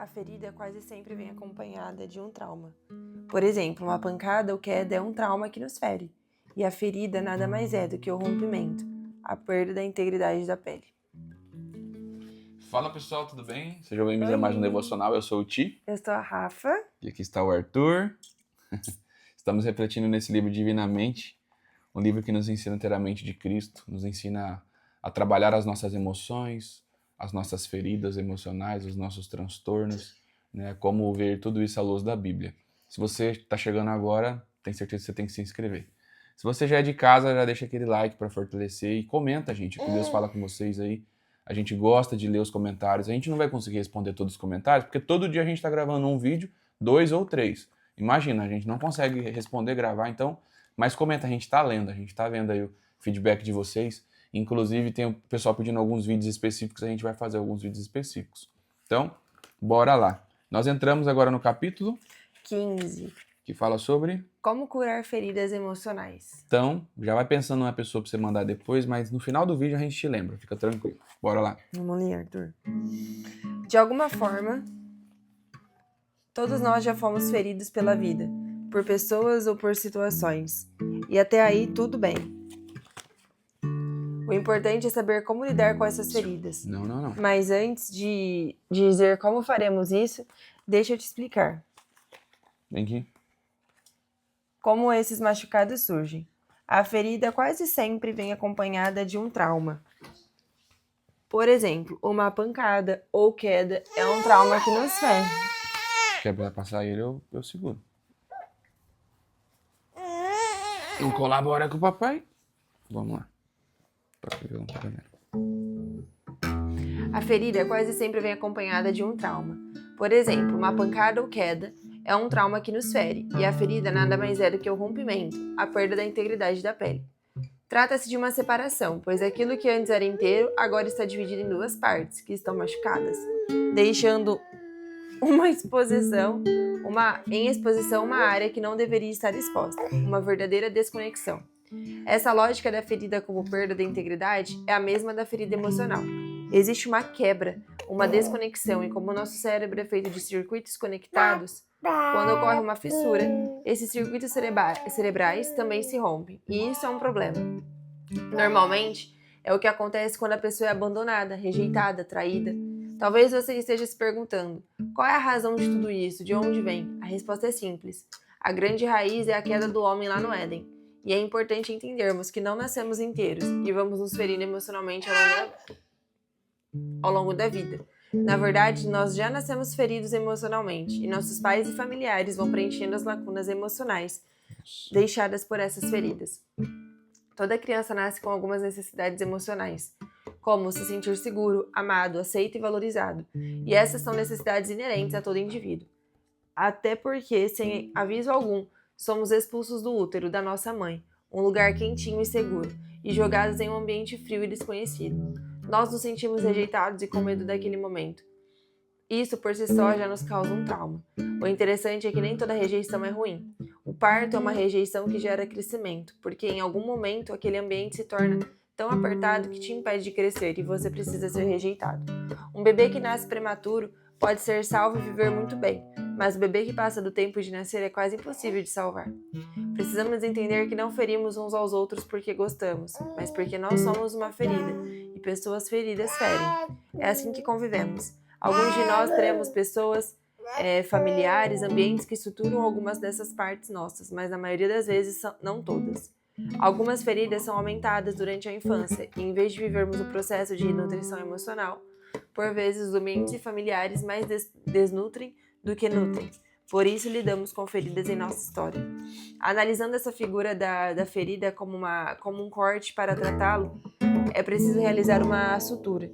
A ferida quase sempre vem acompanhada de um trauma. Por exemplo, uma pancada ou queda é um trauma que nos fere. E a ferida nada mais é do que o rompimento, a perda da integridade da pele. Fala pessoal, tudo bem? Sejam bem-vindos a mais um Devocional, eu sou o Ti. Eu sou a Rafa. E aqui está o Arthur. Estamos refletindo nesse livro Divinamente, um livro que nos ensina a ter a mente de Cristo, nos ensina a trabalhar as nossas emoções, as nossas feridas emocionais, os nossos transtornos, né? Como ver tudo isso à luz da Bíblia. Se você está chegando agora, tenho certeza que você tem que se inscrever. Se você já é de casa, já deixa aquele like para fortalecer e comenta, gente, o que Deus fala com vocês aí. A gente gosta de ler os comentários. A gente não vai conseguir responder todos os comentários, porque todo dia a gente está gravando um vídeo, 2 ou 3. Imagina, a gente não consegue responder, gravar, então... Mas comenta, a gente está lendo, a gente está vendo aí o feedback de vocês. Inclusive, tem o pessoal pedindo alguns vídeos específicos, a gente vai fazer alguns vídeos específicos. Então, bora lá. Nós entramos agora no capítulo 15. Que fala sobre... Como curar feridas emocionais. Então, já vai pensando numa pessoa para você mandar depois, mas no final do vídeo a gente te lembra, fica tranquilo. Bora lá. Vamos ler, Arthur. De alguma forma, todos nós já fomos feridos pela vida, por pessoas ou por situações. E até aí tudo bem. O importante é saber como lidar com essas feridas. Não. Mas antes de dizer como faremos isso, deixa eu te explicar. Vem aqui. Como esses machucados surgem. A ferida quase sempre vem acompanhada de um trauma. Por exemplo, uma pancada ou queda é um trauma que nos fere. Quer passar ele, eu seguro. Não colabora com o papai? Vamos lá. A ferida quase sempre vem acompanhada de um trauma. Por exemplo, uma pancada ou queda é um trauma que nos fere, e a ferida nada mais é do que o rompimento, a perda da integridade da pele. Trata-se de uma separação, pois aquilo que antes era inteiro agora está dividido em duas partes, que estão machucadas, deixando em exposição uma área que não deveria estar exposta, uma verdadeira desconexão. Essa lógica da ferida como perda da integridade é a mesma da ferida emocional. Existe uma quebra, uma desconexão, e como o nosso cérebro é feito de circuitos conectados, quando ocorre uma fissura, esses circuitos cerebrais também se rompem, e isso é um problema. Normalmente, é o que acontece quando a pessoa é abandonada, rejeitada, traída. Talvez você esteja se perguntando, qual é a razão de tudo isso? De onde vem? A resposta é simples. A grande raiz é a queda do homem lá no Éden. E é importante entendermos que não nascemos inteiros e vamos nos ferir emocionalmente ao longo da vida. Na verdade, nós já nascemos feridos emocionalmente e nossos pais e familiares vão preenchendo as lacunas emocionais deixadas por essas feridas. Toda criança nasce com algumas necessidades emocionais, como se sentir seguro, amado, aceito e valorizado. E essas são necessidades inerentes a todo indivíduo. Até porque, sem aviso algum, somos expulsos do útero da nossa mãe, um lugar quentinho e seguro, e jogados em um ambiente frio e desconhecido. Nós nos sentimos rejeitados e com medo daquele momento. Isso por si só já nos causa um trauma. O interessante é que nem toda rejeição é ruim. O parto é uma rejeição que gera crescimento, porque em algum momento aquele ambiente se torna tão apertado que te impede de crescer e você precisa ser rejeitado. Um bebê que nasce prematuro pode ser salvo e viver muito bem, mas o bebê que passa do tempo de nascer é quase impossível de salvar. Precisamos entender que não ferimos uns aos outros porque gostamos, mas porque nós somos uma ferida, e pessoas feridas ferem. É assim que convivemos. Alguns de nós teremos pessoas, familiares, ambientes que estruturam algumas dessas partes nossas, mas na maioria das vezes não todas. Algumas feridas são aumentadas durante a infância, e em vez de vivermos o processo de nutrição emocional, por vezes os ambientes familiares mais desnutrem do que nutrem. Por isso lidamos com feridas em nossa história. Analisando essa figura da ferida como um corte para tratá-lo, é preciso realizar uma sutura.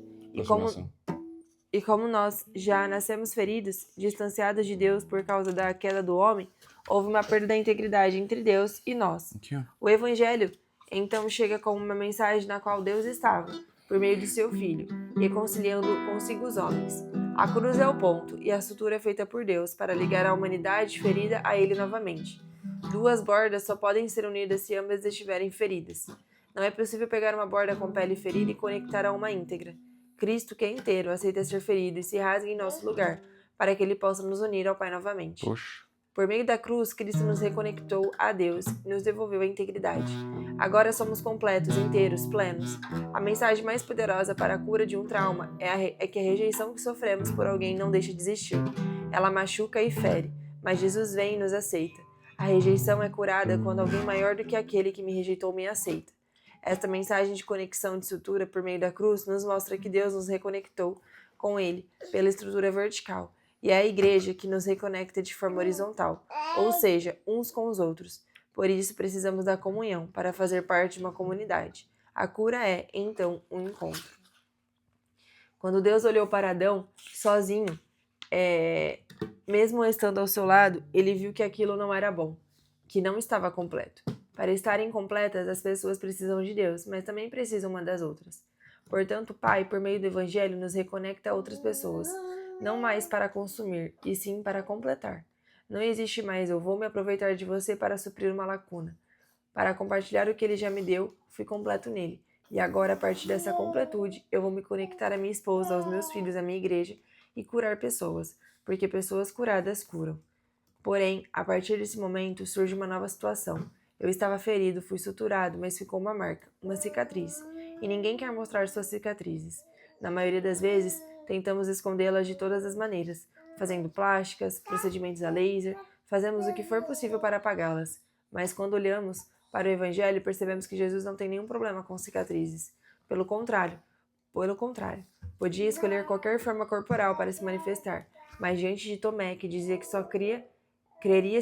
E como nós já nascemos feridos, distanciados de Deus por causa da queda do homem, houve uma perda da integridade entre Deus e nós. O Evangelho, então, chega como uma mensagem na qual Deus estava, por meio de seu Filho, reconciliando consigo os homens. A cruz é o ponto, e a sutura é feita por Deus para ligar a humanidade ferida a Ele novamente. Duas bordas só podem ser unidas se ambas estiverem feridas. Não é possível pegar uma borda com pele ferida e conectar a uma íntegra. Cristo, que é inteiro, aceita ser ferido e se rasga em nosso lugar, para que Ele possa nos unir ao Pai novamente. Poxa. Por meio da cruz, Cristo nos reconectou a Deus e nos devolveu a integridade. Agora somos completos, inteiros, plenos. A mensagem mais poderosa para a cura de um trauma é que a rejeição que sofremos por alguém não deixa de existir. Ela machuca e fere, mas Jesus vem e nos aceita. A rejeição é curada quando alguém maior do que aquele que me rejeitou me aceita. Esta mensagem de conexão de sutura por meio da cruz nos mostra que Deus nos reconectou com Ele pela estrutura vertical. E é a igreja que nos reconecta de forma horizontal, ou seja, uns com os outros. Por isso, precisamos da comunhão para fazer parte de uma comunidade. A cura é, então, um encontro. Quando Deus olhou para Adão, sozinho, mesmo estando ao seu lado, ele viu que aquilo não era bom, que não estava completo. Para estarem completas, as pessoas precisam de Deus, mas também precisam uma das outras. Portanto, o Pai, por meio do Evangelho, nos reconecta a outras pessoas, não mais para consumir, e sim para completar. Não existe mais eu vou me aproveitar de você para suprir uma lacuna. Para compartilhar o que Ele já me deu, fui completo nele. E agora, a partir dessa completude, eu vou me conectar à minha esposa, aos meus filhos, à minha igreja e curar pessoas, porque pessoas curadas curam. Porém, a partir desse momento, surge uma nova situação. Eu estava ferido, fui suturado, mas ficou uma marca, uma cicatriz. E ninguém quer mostrar suas cicatrizes. Na maioria das vezes, tentamos escondê-las de todas as maneiras, fazendo plásticas, procedimentos a laser, fazemos o que for possível para apagá-las. Mas quando olhamos para o Evangelho, percebemos que Jesus não tem nenhum problema com cicatrizes. Pelo contrário, podia escolher qualquer forma corporal para se manifestar, mas diante de Tomé, que dizia que só creria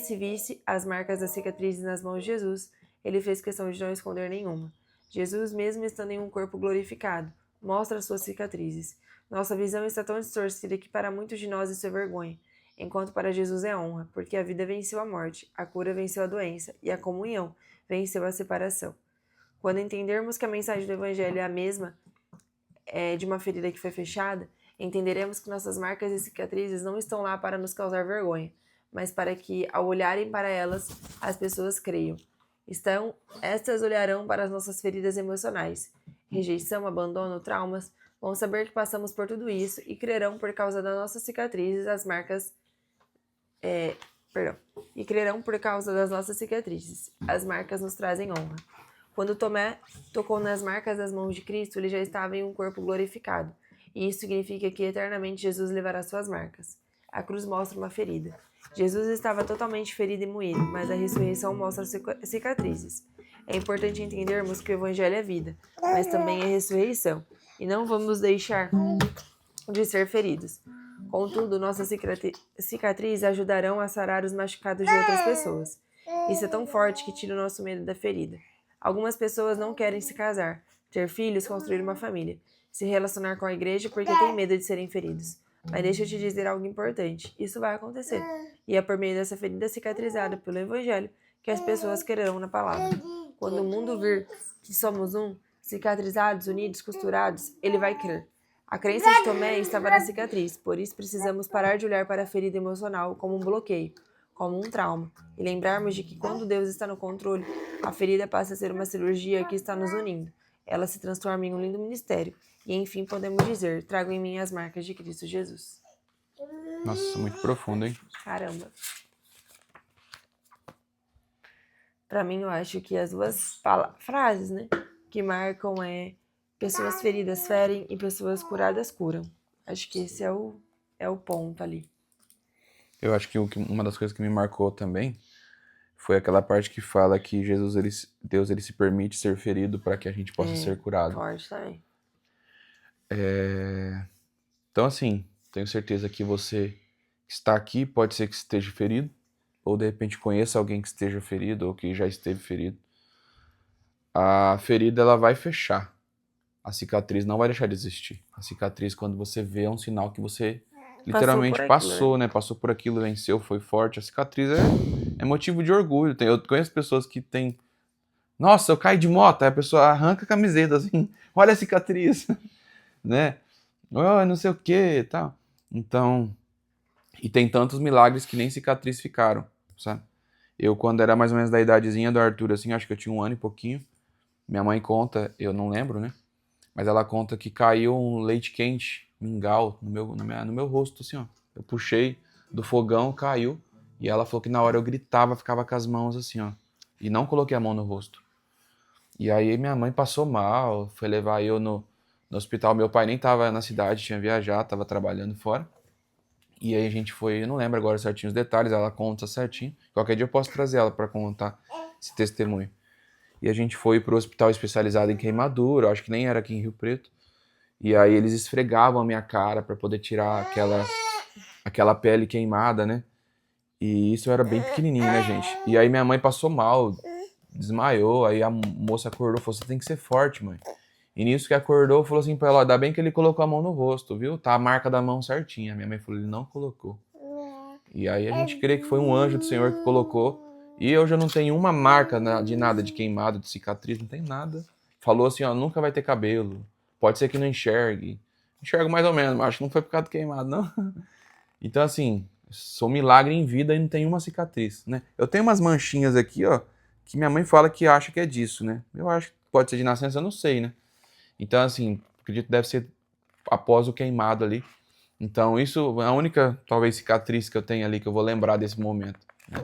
se visse as marcas das cicatrizes nas mãos de Jesus, ele fez questão de não esconder nenhuma. Jesus, mesmo estando em um corpo glorificado, mostra suas cicatrizes. Nossa visão está tão distorcida que para muitos de nós isso é vergonha, enquanto para Jesus é honra, porque a vida venceu a morte, a cura venceu a doença e a comunhão venceu a separação. Quando entendermos que a mensagem do Evangelho é a mesma de uma ferida que foi fechada, entenderemos que nossas marcas e cicatrizes não estão lá para nos causar vergonha, mas para que, ao olharem para elas, as pessoas creiam. Estas olharão para as nossas feridas emocionais, rejeição, abandono, traumas, vão saber que passamos por tudo isso e crerão por causa das nossas cicatrizes as marcas. E crerão por causa das nossas cicatrizes. As marcas nos trazem honra. Quando Tomé tocou nas marcas das mãos de Cristo, ele já estava em um corpo glorificado. E isso significa que eternamente Jesus levará suas marcas. A cruz mostra uma ferida. Jesus estava totalmente ferido e moído, mas a ressurreição mostra cicatrizes. É importante entendermos que o Evangelho é vida, mas também é ressurreição, e não vamos deixar de ser feridos. Contudo, nossas cicatrizes ajudarão a sarar os machucados de outras pessoas. Isso é tão forte que tira o nosso medo da ferida. Algumas pessoas não querem se casar, ter filhos, construir uma família, se relacionar com a igreja porque têm medo de serem feridos. Mas deixa eu te dizer algo importante, isso vai acontecer. E é por meio dessa ferida cicatrizada pelo Evangelho que as pessoas crerão na palavra. Quando o mundo vir que somos um, cicatrizados, unidos, costurados, ele vai crer. A crença de Tomé estava na cicatriz, por isso precisamos parar de olhar para a ferida emocional como um bloqueio, como um trauma, e lembrarmos de que quando Deus está no controle, a ferida passa a ser uma cirurgia que está nos unindo. Ela se transforma em um lindo ministério. E enfim podemos dizer, trago em mim as marcas de Cristo Jesus. Nossa, muito profundo, hein? Caramba. Pra mim, eu acho que as duas frases, né, que marcam pessoas feridas ferem e pessoas curadas curam. Acho que esse é o ponto ali. Eu acho que uma das coisas que me marcou também foi aquela parte que fala que Deus ele se permite ser ferido para que a gente possa ser curado. Forte também. Então, assim, tenho certeza que você está aqui, pode ser que esteja ferido, ou de repente conheça alguém que esteja ferido, ou que já esteve ferido. A ferida, ela vai fechar. A cicatriz não vai deixar de existir. A cicatriz, quando você vê, é um sinal que você literalmente passou, né? Passou por aquilo, venceu, foi forte. A cicatriz é motivo de orgulho. Eu conheço pessoas que têm... Nossa, eu caí de moto, aí a pessoa arranca a camiseta assim, olha a cicatriz, né? Oh, não sei o que e tal. Então, e tem tantos milagres que nem cicatriz ficaram, sabe? Eu, quando era mais ou menos da idadezinha do Arthur, assim, acho que eu tinha 1 ano e pouquinho, minha mãe conta, eu não lembro, né? Mas ela conta que caiu um leite quente, mingau, no meu rosto, assim, ó. Eu puxei do fogão, caiu. E ela falou que na hora eu gritava, ficava com as mãos assim, ó. E não coloquei a mão no rosto. E aí minha mãe passou mal, foi levar eu no hospital. Meu pai nem tava na cidade, tinha viajado, tava trabalhando fora. E aí a gente foi, eu não lembro agora certinho os detalhes, ela conta certinho. Qualquer dia eu posso trazer ela para contar esse testemunho. E a gente foi pro hospital especializado em queimadura, acho que nem era aqui em Rio Preto. E aí eles esfregavam a minha cara para poder tirar aquela pele queimada, né? E isso eu era bem pequenininho, né, gente? E aí minha mãe passou mal, desmaiou, aí a moça acordou e falou, você tem que ser forte, mãe. E nisso que acordou, falou assim pra ela, ainda bem que ele colocou a mão no rosto, viu? Tá a marca da mão certinha. Minha mãe falou, ele não colocou. E aí a gente crê que foi um anjo do Senhor que colocou. E eu já não tenho uma marca de nada, de queimado, de cicatriz, não tem nada. Falou assim, ó, nunca vai ter cabelo. Pode ser que não enxergue. Enxergo mais ou menos, mas acho que não foi por causa do queimado, não. Então, assim, sou milagre em vida e não tenho uma cicatriz, né? Eu tenho umas manchinhas aqui, ó, que minha mãe fala que acha que é disso, né? Eu acho que pode ser de nascença, eu não sei, né? Então, assim, acredito que deve ser após o queimado ali. Então, isso é a única, talvez, cicatriz que eu tenho ali, que eu vou lembrar desse momento, né?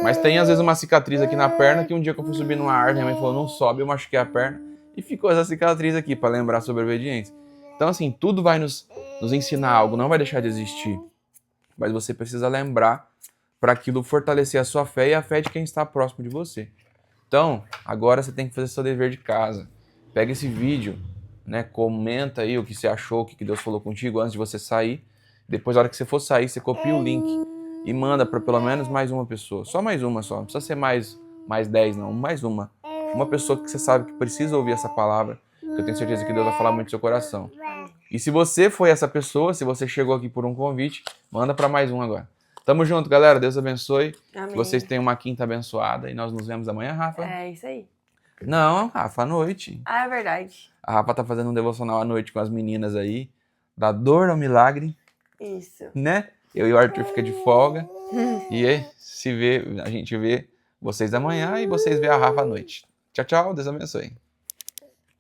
Mas tem, às vezes, uma cicatriz aqui na perna, que um dia que eu fui subir numa árvore, minha mãe falou, não sobe, eu machuquei a perna, e ficou essa cicatriz aqui, para lembrar sobre a obediência. Então, assim, tudo vai nos ensinar algo, não vai deixar de existir. Mas você precisa lembrar para aquilo fortalecer a sua fé e a fé de quem está próximo de você. Então, agora você tem que fazer seu dever de casa. Pega esse vídeo, né? Comenta aí o que você achou, o que Deus falou contigo antes de você sair. Depois, na hora que você for sair, você copia o link e manda para pelo menos mais uma pessoa. Só mais uma só. Não precisa ser mais 10, não. Mais uma. Uma pessoa que você sabe que precisa ouvir essa palavra. Que eu tenho certeza que Deus vai falar muito no seu coração. E se você foi essa pessoa, se você chegou aqui por um convite, manda para mais um agora. Tamo junto, galera. Deus abençoe. Amém. Que vocês tenham uma quinta abençoada. E nós nos vemos amanhã, Rafa. É isso aí. Não, Rafa, à noite. Ah, é verdade. A Rafa tá fazendo um devocional à noite com as meninas aí. Da dor ao milagre, Isso. né? Eu e o Arthur fica de folga. E aí, a gente vê vocês amanhã e vocês vê a Rafa à noite. Tchau, tchau. Deus abençoe.